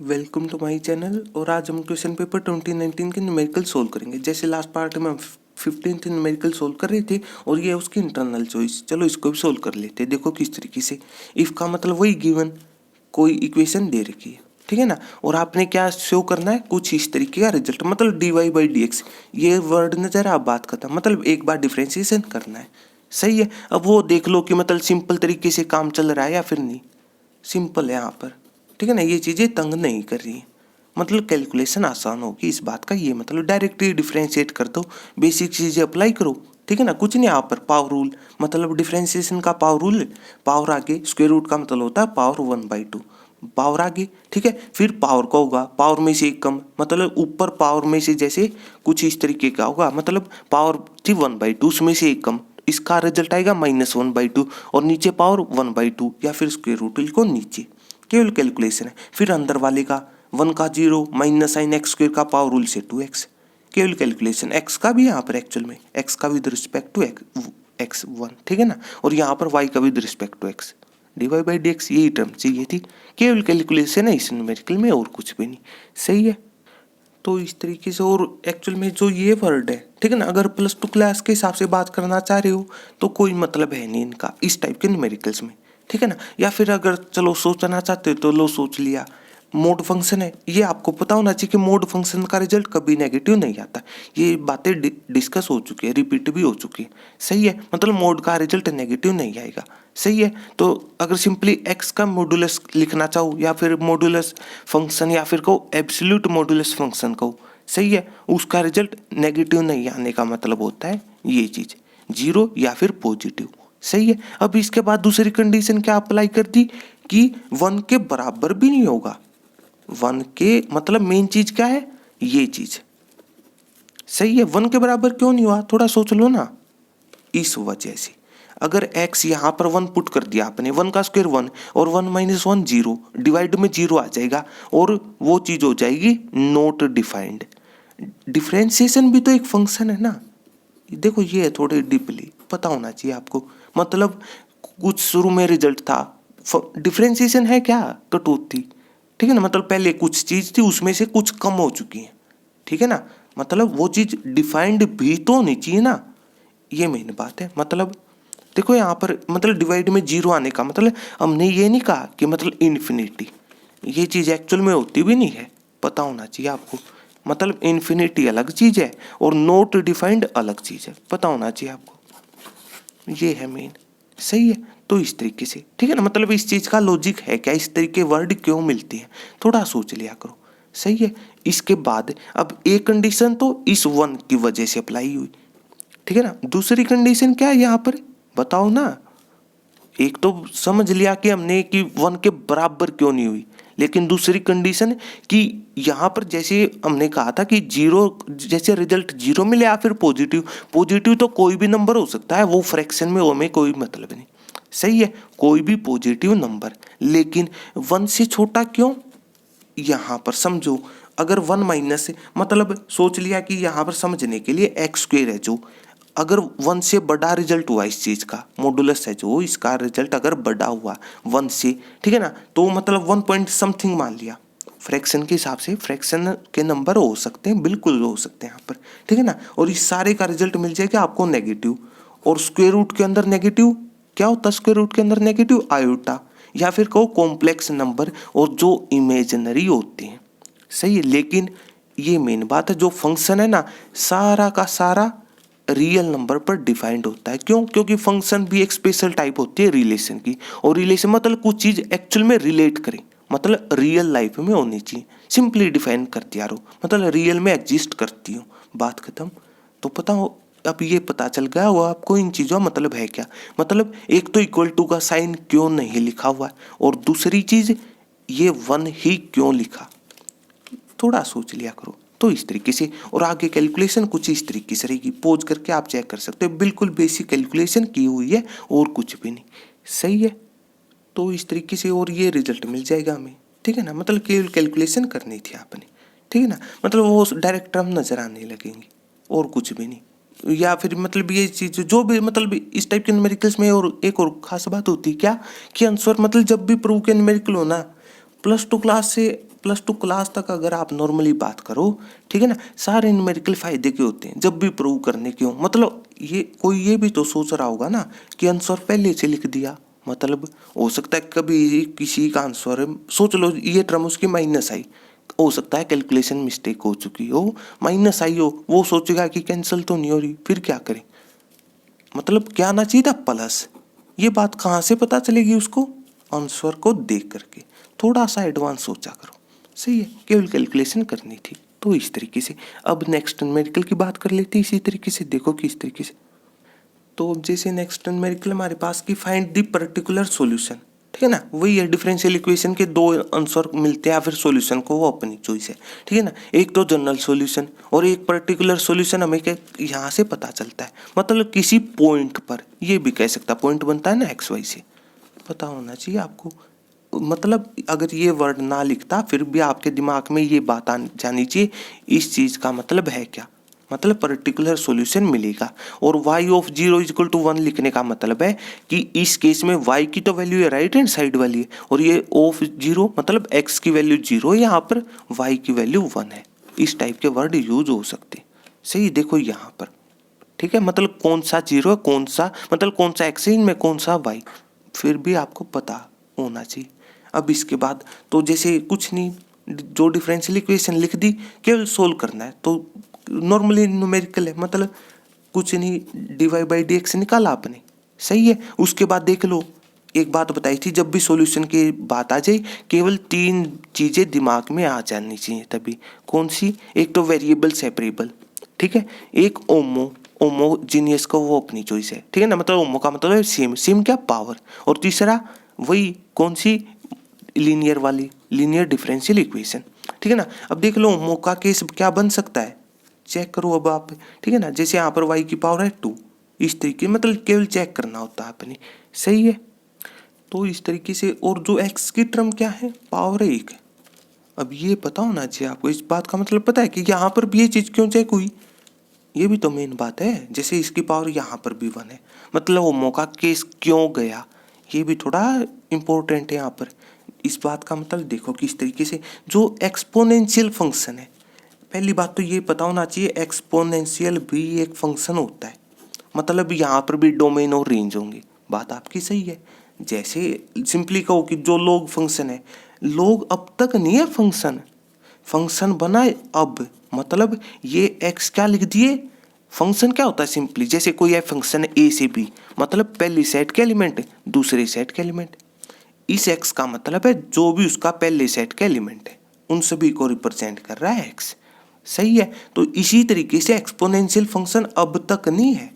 Welcome to my channel. और आज हम क्वेश्चन पेपर 2019 के न्यूमेरिकल सोल्व करेंगे। जैसे लास्ट पार्ट में हम 15th न्यूमेरिकल सोल्व कर रहे थे और ये उसकी इंटरनल चॉइस। चलो इसको भी सोल्व कर लेते हैं। देखो किस तरीके से, इफ का मतलब वही गिवन कोई इक्वेशन दे रखी है, ठीक है ना, और आपने क्या शो करना है, कुछ इस तरीके का रिजल्ट, मतलब dy/dx। ये वर्ड नजर आप बात खत्म, मतलब एक बार डिफ्रेंसिएशन करना है। सही है। अब वो देख लो कि मतलब सिंपल तरीके से काम चल रहा है या फिर नहीं। सिंपल है यहाँ पर, ठीक है ना, ये चीज़ें तंग नहीं कर रही, मतलब कैलकुलेशन आसान होगी इस बात का। ये मतलब डायरेक्टली डिफ्रेंशिएट कर दो, बेसिक चीज़ें अप्लाई करो, ठीक है ना। कुछ नहीं यहाँ पर पावर रूल, मतलब डिफ्रेंशिएशन का पावर रूल, पावर आगे स्क्वायर रूट का मतलब होता है पावर 1/2, पावर आगे, ठीक है। फिर पावर का होगा पावर में से एक कम, मतलब ऊपर पावर में से जैसे कुछ इस तरीके का होगा, मतलब पावर थी 1/2 उसमें से एक कम, इसका रिजल्ट आएगा -1/2, और नीचे पावर 1/2 या फिर स्क्वायर रूट लिखो नीचे, केवल कैलकुलेशन है। फिर अंदर वाले का 1 का 0 माइनस साइन एक्स स्क्वायर का पावर रूल से 2x, केवल कैलकुलेशन। एक्स का भी यहाँ पर एक्चुअल में एक्स का विद रिस्पेक्ट टू एक्स 1, ठीक है ना, और यहाँ पर वाई का with respect to x, dy/dx यही टर्म चाहिए थी। केवल कैलकुलेशन है इस न्यूमेरिकल में और कुछ भी नहीं। सही है। तो इस तरीके से, और एक्चुअल में जो ये वर्ड है, ठीक है ना, अगर +2 क्लास के हिसाब से बात करना चाह रहे हो तो कोई मतलब है नहीं इनका इस टाइप के न्यूमेरिकल्स में, ठीक है ना। या फिर अगर चलो सोचना चाहते हो तो लो सोच लिया, मोड फंक्शन है, ये आपको पता होना चाहिए कि मोड फंक्शन का रिजल्ट कभी नेगेटिव नहीं आता। ये बातें डिस्कस हो चुकी है, रिपीट भी हो चुकी है। सही है, मतलब मोड का रिजल्ट नेगेटिव नहीं आएगा। सही है। तो अगर सिंपली एक्स का मॉडुलस लिखना चाहो, या फिर मॉडुलस फंक्शन, या फिर कहो एब्सोल्यूट मॉडुलस फंक्शन कहो, सही है, उसका रिजल्ट नेगेटिव नहीं आने का मतलब होता है ये चीज, 0 या फिर पॉजिटिव। सही है। अब इसके बाद दूसरी कंडीशन क्या अप्लाई कर दी कि 1 के बराबर भी नहीं होगा। 1 के मतलब मेन चीज क्या है, ये चीज। सही है। 1 के बराबर क्यों नहीं हुआ, थोड़ा सोच लो ना। इस वजह से अगर x यहाँ पर 1 पुट कर दिया आपने, 1 का स्क्वायर 1 और 1 - 1 0, डिवाइड में 0 आ जाएगा और वो चीज हो जाएगी नॉट डिफाइंड। डिफरेंशिएशन भी तो एक फंक्शन है ना। देखो ये थोड़े डीपली पता होना चाहिए आपको, मतलब कुछ शुरू में रिजल्ट था, डिफरेंशिएशन है क्या, कटौती, ठीक है ना, मतलब पहले कुछ चीज थी उसमें से कुछ कम हो चुकी है, ठीक है ना, मतलब वो चीज डिफाइंड भी तो होनी चाहिए ना, ये मेन बात है। मतलब देखो यहाँ पर मतलब डिवाइड में 0 आने का मतलब हमने ये नहीं कहा कि मतलब इन्फिनिटी, ये चीज़ एक्चुअल में होती भी नहीं है, पता होना चाहिए आपको। मतलब इन्फिनिटी अलग चीज़ है और नॉट डिफाइंड अलग चीज़ है, पता होना चाहिए आपको, ये है मेन। सही है। तो इस तरीके से, ठीक है ना, मतलब इस चीज़ का लॉजिक है क्या, इस तरीके वर्ड क्यों मिलते हैं, थोड़ा सोच लिया करो। सही है। इसके बाद अब एक कंडीशन तो इस 1 की वजह से अप्लाई हुई, ठीक है ना, दूसरी कंडीशन क्या है यहाँ पर, बताओ ना। एक तो समझ लिया कि हमने कि 1 के बराबर क्यों नहीं हुई, लेकिन दूसरी कंडीशन कि यहाँ पर जैसे हमने कहा था कि 0 जैसे रिजल्ट 0 मिले या फिर पॉजिटिव, पॉजिटिव तो कोई भी नंबर हो सकता है, वो फ्रैक्शन में वो में कोई मतलब नहीं। सही है, कोई भी पॉजिटिव नंबर, लेकिन 1 से छोटा क्यों, यहाँ पर समझो। अगर 1 माइनस से मतलब सोच लिया कि यहाँ पर समझने के लिए एक्स स्क्वायर है, जो अगर 1 से बड़ा रिजल्ट हुआ इस चीज का, मॉडुलस है जो इसका रिजल्ट अगर बड़ा हुआ 1 से, ठीक है ना, तो मतलब 1 पॉइंट समथिंग मान लिया, फ्रैक्शन के हिसाब से फ्रैक्शन के नंबर हो सकते हैं, बिल्कुल हो सकते हैं यहाँ पर, ठीक है ना, और इस सारे का रिजल्ट मिल जाएगा आपको नेगेटिव। और स्क्वायर रूट के अंदर नेगेटिव क्या होता है, स्क्वायर रूट के अंदर नेगेटिव आयोटा, या फिर कहो कॉम्प्लेक्स नंबर, और जो इमेजिनरी होते हैं। सही है। लेकिन ये मेन बात है, जो फंक्शन है ना, सारा का सारा रियल नंबर पर डिफाइंड होता है। क्यों, क्योंकि फंक्शन भी एक स्पेशल टाइप होती है रिलेशन की, और रिलेशन मतलब कुछ चीज एक्चुअल में रिलेट करे, मतलब रियल लाइफ में होनी चाहिए। सिंपली डिफाइन कर दिया रो, मतलब रियल में एग्जिस्ट करती हो, बात खत्म। तो पता हो, अब ये पता चल गया हो आपको इन चीजों का मतलब है क्या, मतलब एक तो इक्वल टू का साइन क्यों नहीं लिखा हुआ है, और दूसरी चीज ये 1 ही क्यों लिखा, थोड़ा सोच लिया करो। तो इस तरीके से, और आगे कैलकुलेशन कुछ इस तरीके से रहेगी, पोज करके आप चेक कर सकते हो, बिल्कुल बेसिक कैलकुलेशन की हुई है और कुछ भी नहीं। सही है। तो इस तरीके से और ये रिजल्ट मिल जाएगा हमें, ठीक है ना, मतलब केवल कैलकुलेशन करनी थी आपने, ठीक है ना, मतलब वो डायरेक्ट टर्म नजर आने लगेंगे और कुछ भी नहीं। या फिर मतलब ये चीज जो भी मतलब इस टाइप के न्यूमेरिकल्स में, और एक और खास बात होती है क्या कि आंसर मतलब जब भी प्रूव के न्यूमेरिकल हो ना, प्लस टू क्लास तक अगर आप नॉर्मली बात करो, ठीक है ना, सारे न्यूमेरिकल फायदे के होते हैं जब भी प्रूव करने के हो। मतलब ये कोई ये भी तो सोच रहा होगा ना कि आंसर पहले से लिख दिया, मतलब हो सकता है कभी किसी का आंसर सोच लो ये टर्म उसकी माइनस आई, हो सकता है कैलकुलेशन मिस्टेक हो चुकी हो, माइनस आई हो, वो सोचेगा कि कैंसिल तो नहीं हो रही, फिर क्या करें, मतलब क्या आना चाहिए था प्लस। ये बात कहाँ से पता चलेगी उसको, आंसर को देख करके। थोड़ा सा एडवांस सोचा करो, सही है, केवल कैलकुलेशन करनी थी। तो इस तरीके से अब नेक्स्ट न्यूमेरिकल की बात कर लेते हैं इसी तरीके से, देखो किस तरीके से। तो जैसे नेक्स्ट न्यूमेरिकल हमारे पास की फाइंड द पर्टिकुलर सॉल्यूशन, ठीक है ना, वही है डिफरेंशियल इक्वेशन के दो आंसर मिलते हैं या फिर सॉल्यूशन को, वो अपनी चॉइस है, ठीक है ना। एक तो जनरल सॉल्यूशन और एक पर्टिकुलर सॉल्यूशन हमें क्या यहाँ से पता चलता है, मतलब किसी पॉइंट पर, ये भी कह सकता पॉइंट बनता है ना एक्स वाई से, पता होना चाहिए आपको। मतलब अगर ये वर्ड ना लिखता फिर भी आपके दिमाग में ये बात जानी चाहिए इस चीज़ का मतलब है क्या, मतलब पर्टिकुलर सॉल्यूशन मिलेगा। और y ऑफ 0 इक्वल टू 1 लिखने का मतलब है कि इस केस में y की तो वैल्यू है राइट हैंड साइड वाली है, और ये ऑफ 0 मतलब x की वैल्यू 0 है, यहाँ पर y की वैल्यू 1 है। इस टाइप के वर्ड यूज हो सकते, सही, देखो यहाँ पर, ठीक है, मतलब कौन सा 0 है, कौन सा मतलब कौन सा x है, इनमें कौन सा y, फिर भी आपको पता होना चाहिए। अब इसके बाद तो जैसे कुछ नहीं, जो डिफरेंशियल इक्वेशन लिख दी केवल सोल्व करना है, तो नॉर्मली न्यूमेरिकल है, मतलब कुछ नहीं, dy बाई dx निकाला आपने, सही है। उसके बाद देख लो, एक बात बताई थी जब भी सॉल्यूशन की बात आ जाए केवल 3 चीज़ें दिमाग में आ जानी चाहिए तभी, कौन सी, एक तो वेरिएबल सेपरेबल, ठीक है, एक होमोजीनियस का वो अपनी चॉइस है, ठीक है ना, मतलब होमो का मतलब है सेम, सेम क्या पावर, और तीसरा वही कौन सी, लीनियर वाली, लीनियर डिफरेंशियल इक्वेशन, ठीक है ना। अब देख लो होमो का केस क्या बन सकता है, चेक करो अब आप, ठीक है ना, जैसे यहाँ पर y की पावर है 2, इस तरीके, मतलब केवल चेक करना होता है अपने, सही है। तो इस तरीके से, और जो x की टर्म क्या है, पावर 1 है। अब ये पता होना चाहिए आपको, इस बात का मतलब पता है कि यहाँ पर भी ये चीज़ क्यों चेक हुई, ये भी तो मेन बात है। जैसे इसकी पावर यहाँ पर भी 1 है, मतलब वो मौका केस क्यों गया, ये भी थोड़ा इम्पोर्टेंट है यहाँ पर। इस बात का मतलब देखो किस तरीके से, जो एक्सपोनेंशियल फंक्शन है, पहली बात तो ये पता होना चाहिए एक्सपोनेंशियल भी एक फंक्शन होता है, मतलब यहाँ पर भी डोमेन और रेंज होंगे, बात आपकी सही है। जैसे सिंपली कहो कि जो लोग फंक्शन है, लोग अब तक नहीं है फंक्शन, फंक्शन बनाए अब, मतलब ये एक्स क्या लिख दिए, फंक्शन क्या होता है सिंपली, जैसे कोई है फंक्शन ए से बी, मतलब पहली सेट के एलिमेंट दूसरे सेट के एलिमेंट, इस एक्स का मतलब है जो भी उसका पहले सेट के एलिमेंट है उन सभी को रिप्रेजेंट कर रहा है एक्स, सही है। तो इसी तरीके से एक्सपोनेंशियल फंक्शन अब तक नहीं है,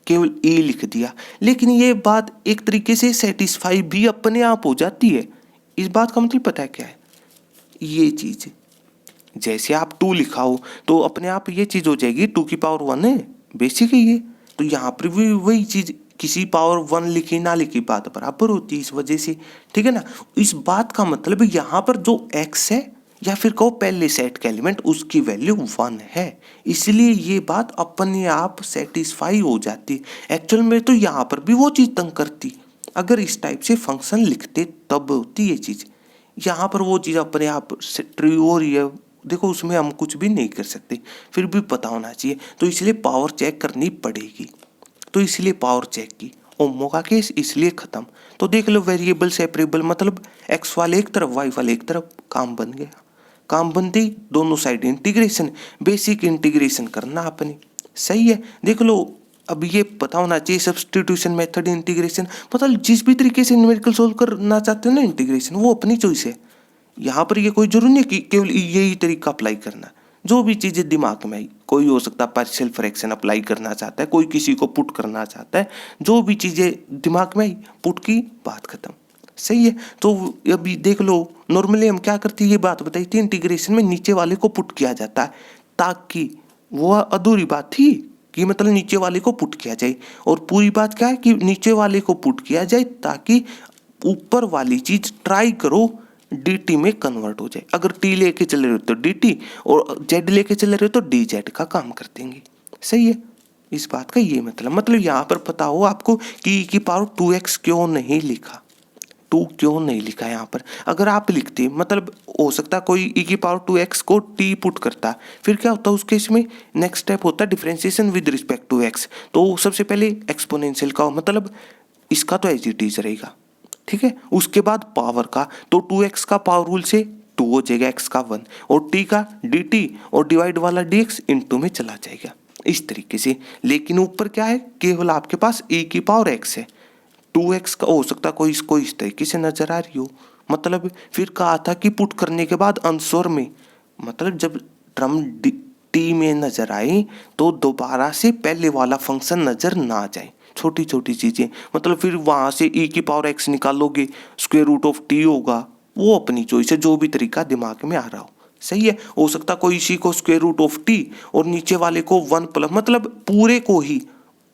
केवल ए लिख दिया, लेकिन ये बात एक तरीके से सेटिस्फाई भी अपने आप हो जाती है। इस बात का मतलब पता है क्या है, ये चीज जैसे आप 2 लिखा हो तो अपने आप ये चीज हो जाएगी 2 की पावर 1 है, बेसिक है ये। तो यहाँ पर भी वही चीज, किसी पावर 1 लिखी ना लिखी बात बराबर होती है इस वजह से, ठीक है ना। इस बात का मतलब यहाँ पर जो x है या फिर कहो पहले सेट का एलिमेंट उसकी वैल्यू 1 है, इसलिए ये बात अपने आप सेटिस्फाई हो जाती है। एक्चुअल में तो यहाँ पर भी वो चीज़ तंग करती, अगर इस टाइप से फंक्शन लिखते तब होती ये चीज़, यहाँ पर वो चीज़ अपने आप ट्रू हो रही है, देखो उसमें हम कुछ भी नहीं कर सकते, फिर भी पता होना चाहिए, तो इसलिए पावर चेक करनी पड़ेगी, तो इसलिए पावर चेक की, ओमो का केस इसलिए खत्म। तो देख लो वेरिएबल सेपरेबल, मतलब एक्स वाले एक तरफ वाई वाले एक तरफ, काम बन गया, काम बनते ही दोनों साइड इंटीग्रेशन, बेसिक इंटीग्रेशन करना अपनी, सही है। देख लो अब ये पता होना चाहिए सब्स्टिट्यूशन मेथड, इंटीग्रेशन, मतलब जिस भी तरीके से न्यूमेरिकल सोल्व करना चाहते हो ना इंटीग्रेशन, वो अपनी चॉइस है। यहाँ पर ये कोई जरूरी नहीं कि केवल यही तरीका अप्लाई करना, जो भी चीज़ें दिमाग में आई, कोई हो सकता है पार्शियल फ्रैक्शन अप्लाई करना चाहता है, कोई किसी को पुट करना चाहता है, जो भी चीज़ें दिमाग में आई पुट की, बात खत्म, सही है। तो अभी देख लो नॉर्मली हम क्या करते हैं, ये बात बताई थी इंटीग्रेशन में नीचे वाले को पुट किया जाता है, ताकि वो अधूरी बात थी कि मतलब नीचे वाले को पुट किया जाए, और पूरी बात क्या है कि नीचे वाले को पुट किया जाए ताकि ऊपर वाली चीज ट्राई करो dt में कन्वर्ट हो जाए। अगर t लेके चल रहे हो तो dt, और z लेके चल रहे हो तो dz का काम कर देंगे, सही है। इस बात का ये मतलब यहाँ पर पता हो आपको कि e की पावर 2x क्यों नहीं लिखा, 2 क्यों नहीं लिखा है यहाँ पर? अगर आप लिखते मतलब हो सकता है कोई e की पावर 2x को t पुट करता, फिर क्या होता है उस केस में नेक्स्ट स्टेप होता है differentiation with respect to x। तो सबसे पहले एक्सपोनेंशियल का मतलब इसका तो एज इट इज रहेगा, ठीक है। उसके बाद पावर का तो 2x का पावर रूल से 2 हो जाएगा, x का 1 और t का dt और डिवाइड वाला dx इनटू में चला जाएगा इस तरीके से। लेकिन ऊपर क्या है, केवल आपके पास e की पावर x है। 2x का हो सकता कोई इसको इस तरीके से नजर आ रही हो। मतलब फिर कहा था कि पुट करने के बाद आंसर में मतलब जब टर्म टी में नजर आए तो दोबारा से पहले वाला फंक्शन नजर ना आ जाए। छोटी छोटी चीजें मतलब फिर वहां से e की पावर x निकालोगे, स्क्वायर रूट ऑफ t होगा, वो अपनी चॉइस है, जो भी तरीका दिमाग में आ रहा हो। सही है। हो सकता कोई इसी को स्क्वायर रूट ऑफ t और नीचे वाले को 1 प्लस मतलब पूरे को ही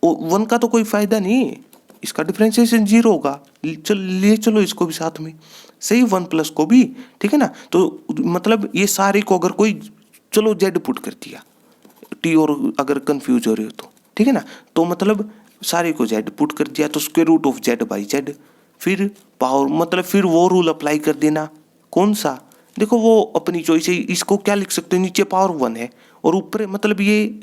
1 का तो कोई फायदा नहीं है, इसका डिफरेंशिएशन 0 होगा। चलो इसको भी साथ में, सही 1 प्लस को भी, ठीक है ना। तो मतलब ये सारे को अगर कोई चलो z पुट कर दिया t और अगर कंफ्यूज हो रहे हो तो, ठीक है ना। तो मतलब सारे को z पुट कर दिया तो square root of z by z, फिर पावर मतलब फिर वो रूल अप्लाई कर देना। कौन सा? देखो वो अपनी चॉइस है। इसको क्या लिख सकते हो, नीचे पावर 1 है और ऊपर मतलब ये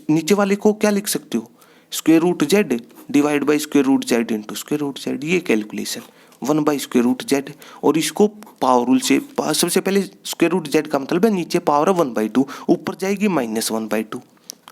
नीचे वाले को क्या लिख सकते हो, square root z divide by square root z into square root z। ये calculation 1 by square root z और इसको पावर रूल से सबसे पहले स्क्वायर रूट z का मतलब है नीचे पावर है 1/2, ऊपर जाएगी -1/2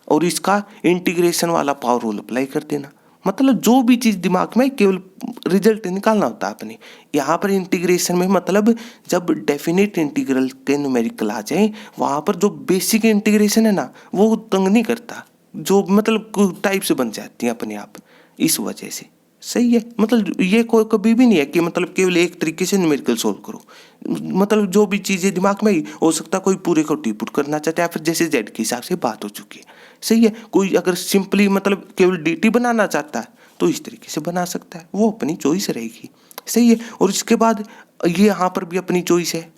और इसका इंटीग्रेशन वाला पावर रूल अप्लाई कर देना। मतलब जो भी चीज़ दिमाग में केवल रिजल्ट निकालना होता है अपने। यहाँ पर इंटीग्रेशन में मतलब जब डेफिनेट इंटीग्रल के न्यूमेरिकल आ जाए वहाँ पर जो बेसिक इंटीग्रेशन है ना वो तंग नहीं करता, जो मतलब टाइप से बन जाती है अपने आप इस वजह से। सही है। मतलब ये कोई कभी भी नहीं है कि मतलब केवल एक तरीके से न्यूमेरिकल सोल्व करो। मतलब जो भी चीज़ें दिमाग में ही हो सकता कोई पूरे को टी पुट करना चाहता है, फिर जैसे जेड के हिसाब से बात हो चुकी है। सही है। कोई अगर सिंपली मतलब केवल dt बनाना चाहता है तो इस तरीके से बना सकता है, वो अपनी चॉइस रहेगी। सही है। और इसके बाद ये यहाँ पर भी अपनी चॉइस है,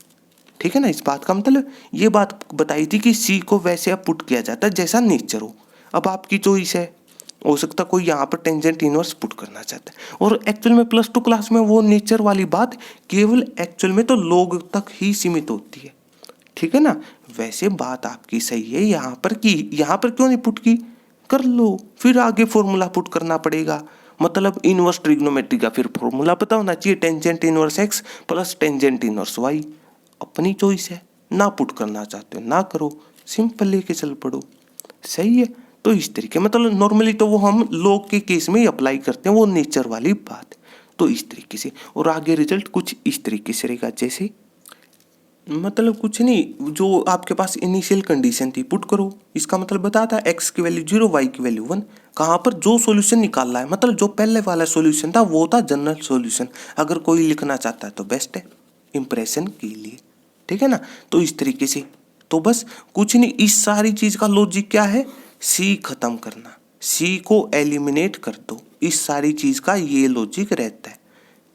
ठीक है ना। इस बात का मतलब ये बात बताई थी कि सी को वैसे अब पुट किया जाता है जैसा नेचर हो। अब आपकी चॉइस है, हो सकता कोई यहाँ पर टेंजेंट इनवर्स पुट करना चाहता है। और एक्चुअल में +2 क्लास में वो नेचर वाली बात केवल एक्चुअल में तो लोग तक ही सीमित होती है, ठीक है ना। वैसे बात आपकी सही है यहाँ पर कि यहाँ पर क्यों नहीं पुट की, कर लो, फिर आगे फॉर्मूला पुट करना पड़ेगा। मतलब इनवर्स ट्रिग्नोमेट्री का फिर फॉर्मूला पता होना चाहिए, tangent inverse x plus tangent inverse y। अपनी चॉइस है, ना पुट करना चाहते हो ना करो, सिंपल लेके चल पड़ो। सही है। तो इस तरीके मतलब नॉर्मली तो वो हम लोग के केस में ही अप्लाई करते हैं वो नेचर वाली बात। तो इस तरीके से और आगे रिजल्ट कुछ इस तरीके से रहेगा, जैसे मतलब कुछ नहीं, जो आपके पास इनिशियल कंडीशन थी पुट करो, इसका मतलब बताता है x की वैल्यू 0 y की वैल्यू 1। कहाँ पर जो सॉल्यूशन निकालना है मतलब जो पहले वाला सॉल्यूशन था वो था जनरल सॉल्यूशन। अगर कोई लिखना चाहता है तो बेस्ट है इंप्रेशन के लिए, ठीक है ना। तो इस तरीके से तो बस कुछ नहीं, इस सारी चीज़ का लॉजिक क्या है, सी खत्म करना, सी को एलिमिनेट कर दो, इस सारी चीज़ का ये लॉजिक रहता है।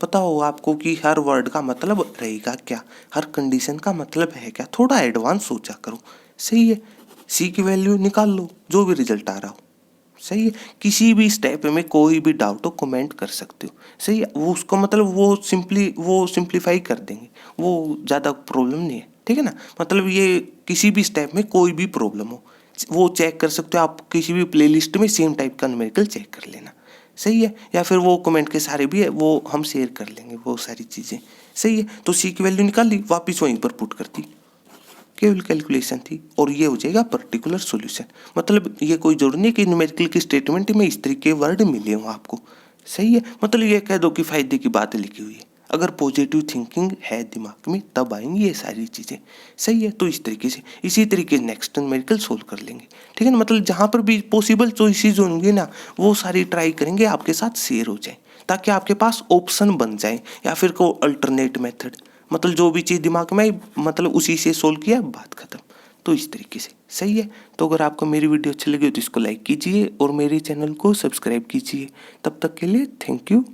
पता हो आपको कि हर वर्ड का मतलब रहेगा क्या, हर कंडीशन का मतलब है क्या, थोड़ा एडवांस सोचा करो। सही है। सी की वैल्यू निकाल लो जो भी रिजल्ट आ रहा हो। सही है। किसी भी स्टेप में कोई भी डाउट हो कमेंट कर सकते हो। सही है। वो उसको मतलब वो सिंप्लीफाई कर देंगे, वो ज़्यादा प्रॉब्लम नहीं है, ठीक है ना। मतलब ये किसी भी स्टेप में कोई भी प्रॉब्लम हो वो चेक कर सकते हो आप, किसी भी प्लेलिस्ट में सेम टाइप का न्यूमेरिकल चेक कर लेना। सही है। या फिर वो कमेंट के सारे भी है वो हम शेयर कर लेंगे वो सारी चीज़ें। सही है। तो सी की वैल्यू निकाल ली, वापस वहीं पर पुट कर दी, केवल कैलकुलेशन थी और ये हो जाएगा पर्टिकुलर सॉल्यूशन। मतलब ये कोई जरूरी नहीं कि न्यूमेरिकल की स्टेटमेंट में इस तरीके वर्ड मिले हों आपको। सही है। मतलब ये कह दो कि फायदे की बात लिखी हुई है, अगर पॉजिटिव थिंकिंग है दिमाग में तब आएंगी ये सारी चीज़ें। सही है। तो इस तरीके से इसी तरीके नेक्स्ट न्यूमेरिकल सोल्व कर लेंगे, ठीक है ना। मतलब जहाँ पर भी पॉसिबल चॉइसेस होंगे ना वो सारी ट्राई करेंगे, आपके साथ शेयर हो जाए ताकि आपके पास ऑप्शन बन जाए या फिर को अल्टरनेट मेथड, मतलब जो भी चीज़ दिमाग में आई मतलब उसी से सोल्व किया, बात खत्म। तो इस तरीके से। सही है। तो अगर आपको मेरी वीडियो अच्छी लगी हो तो इसको लाइक कीजिए और मेरे चैनल को सब्सक्राइब कीजिए। तब तक के लिए थैंक यू।